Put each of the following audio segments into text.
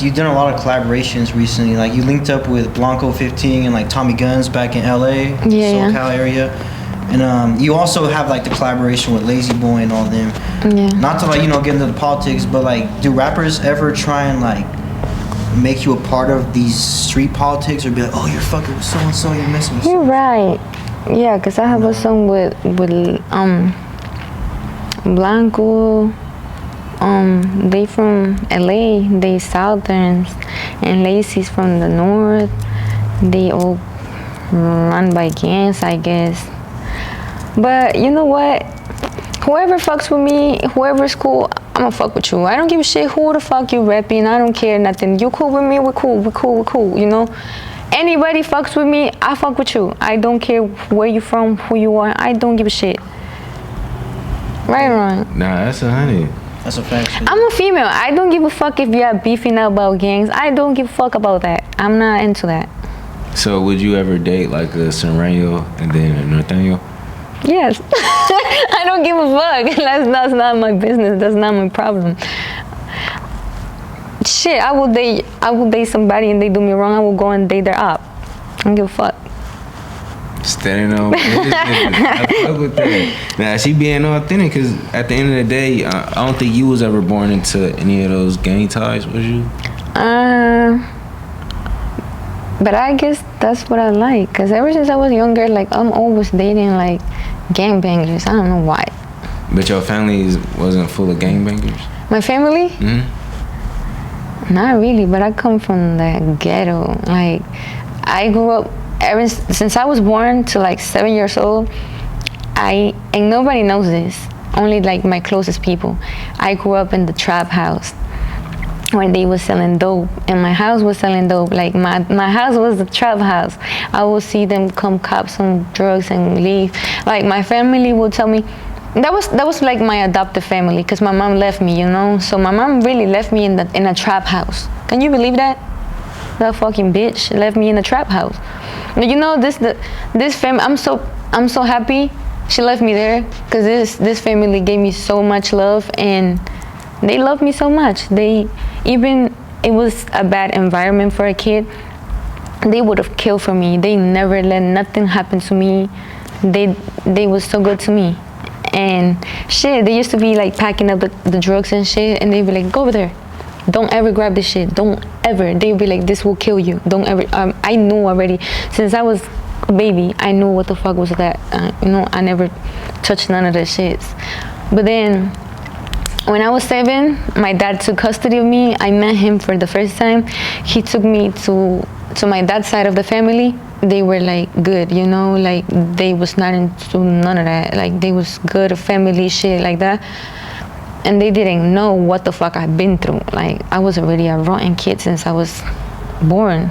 you've done a lot of collaborations recently. Like you linked up with Blanco 15 and like Tommy Guns back in LA, SoCal area. And you also have like the collaboration with Lazy Boy and all them. Yeah. Not to like, get into the politics, but like, do rappers ever try and like make you a part of these street politics, or be like, oh, you're fucking with so and so, you're messing with? You're right. Yeah, because I have a song with Blanco. They from LA, they Southerns, and Lazy's from the North. They all run by gangs, I guess. But you know what? Whoever fucks with me, whoever's cool, I'ma fuck with you. I don't give a shit who the fuck you repping. I don't care nothing. You cool with me, we're cool, you know? Anybody fucks with me, I fuck with you. I don't care where you from, who you are. I don't give a shit. Right or wrong? Nah, that's 100. That's a fact. I'm a female. I don't give a fuck if you're beefing about gangs. I don't give a fuck about that. I'm not into that. So would you ever date like a SoMaryJane and then a Nathaniel? Yes. I don't give a fuck. That's not my business. That's not my problem. Shit, I will date somebody and they do me wrong. I will go and date their op. I don't give a fuck. Standing on business. I fuck with that. Now, she being authentic, because at the end of the day, I don't think you was ever born into any of those gang ties, was you? But I guess that's what I like, because ever since I was younger, like, I'm always dating, like, gangbangers. I don't know why. But your family wasn't full of gangbangers? My family? Mm-hmm. Not really, but I come from the ghetto. Like, I grew up, since I was born to, like, 7 years old, and nobody knows this, only, like, my closest people. I grew up in the trap house, when they was selling dope, and my house was selling dope. Like my house was the trap house. I would see them come cop some drugs and leave. Like my family would tell me, that was like my adopted family, because my mom left me, you know. So my mom really left me in a trap house. Can you believe that? That fucking bitch left me in a trap house. But you know, this family, I'm so happy she left me there, because this family gave me so much love, and they love me so much. Even it was a bad environment for a kid, they would have killed for me. They never let nothing happen to me. They was so good to me. And shit, they used to be like packing up the drugs and shit, and they'd be like, go over there. Don't ever grab this shit. Don't ever. They'd be like, this will kill you. Don't ever. I knew already. Since I was a baby, I knew what the fuck was that. You know, I never touched none of the shits. But then, when I was 7, my dad took custody of me. I met him for the first time. He took me to my dad's side of the family. They were like good, you know, like they was not into none of that. Like they was good family shit like that. And they didn't know what the fuck I've been through. Like I was already a rotten kid since I was born.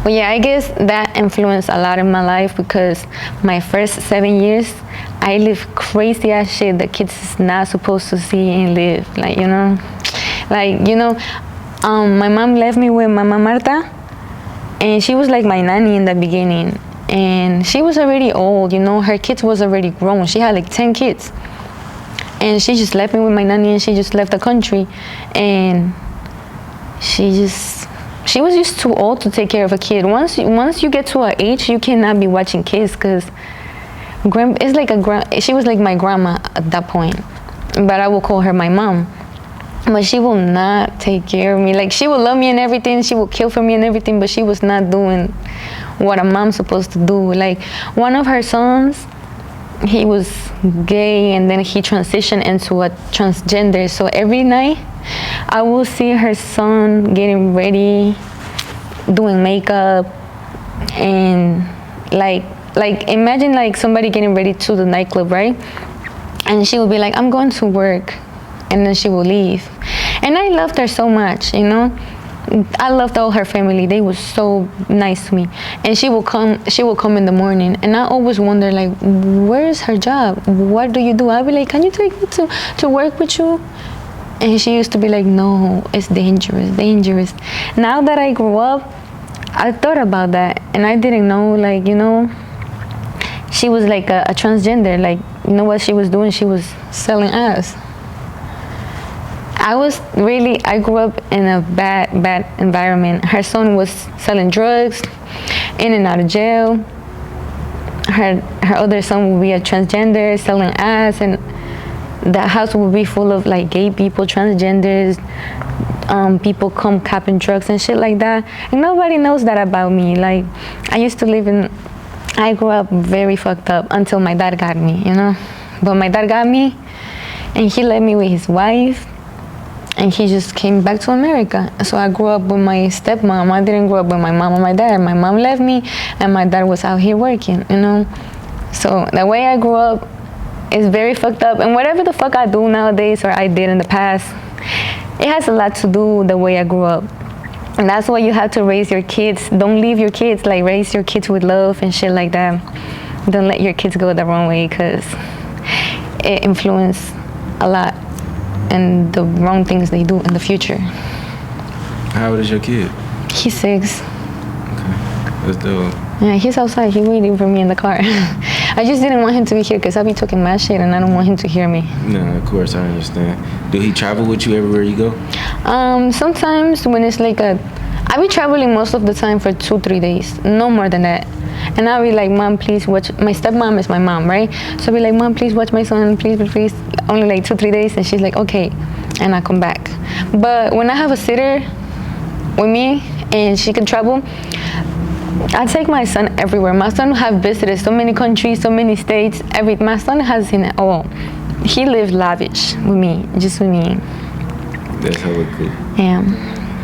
But yeah, I guess that influenced a lot in my life, because my first 7 years, I lived crazy ass shit that kids is not supposed to see and live. Like, you know, my mom left me with Mama Marta, and she was like my nanny in the beginning. And she was already old, you know, her kids was already grown. She had like 10 kids. And she just left me with my nanny, and she just left the country. And she was just too old to take care of a kid. Once you get to her age, you cannot be watching kids, because it's like she was like my grandma at that point, but I will call her my mom. But she will not take care of me. Like she will love me and everything, she will kill for me and everything, but she was not doing what a mom's supposed to do. Like one of her sons, he was gay, and then he transitioned into a transgender. So every night I will see her son getting ready, doing makeup, and like imagine like somebody getting ready to the nightclub, right? And she would be like, I'm going to work, and then she will leave. And I loved her so much, you know. I loved all her family. They were so nice to me. And she will come in the morning, and I always wonder, like, where is her job? What do you do? I'll be like, can you take me to work with you? And she used to be like, no, it's dangerous. Now that I grew up, I thought about that, and I didn't know, like, you know, she was like a transgender. Like, you know what she was doing? She was selling ass. I grew up in a bad environment. Her son was selling drugs, in and out of jail. Her other son would be a transgender, selling ass, and that house would be full of like gay people, transgenders, people come copping drugs and shit like that. And nobody knows that about me. Like, I grew up very fucked up until my dad got me, you know? But my dad got me, and he left me with his wife, and he just came back to America. So I grew up with my stepmom. I didn't grow up with my mom or my dad. My mom left me, and my dad was out here working, you know? So the way I grew up is very fucked up. And whatever the fuck I do nowadays or I did in the past, it has a lot to do with the way I grew up. And that's why you have to raise your kids. Don't leave your kids, like raise your kids with love and shit like that. Don't let your kids go the wrong way, because it influences a lot and the wrong things they do in the future. How old is your kid? He's 6. Okay, that's dope. Yeah, he's outside. He's waiting for me in the car. I just didn't want him to be here because I be talking mad shit and I don't want him to hear me. No, of course, I understand. Do he travel with you everywhere you go? Sometimes when it's like I be traveling most of the time for 2-3 days, no more than that. And I'll be like, Mom, please watch. My stepmom is my mom, right? So I'll be like, Mom, please watch my son, please, please, please. Only like 2-3 days. And she's like, okay. And I come back. But when I have a sitter with me and she can travel, I take my son everywhere. My son have visited so many countries, so many states. My son has seen it all. He lived lavish with me, just with me. That's hella cool. Yeah.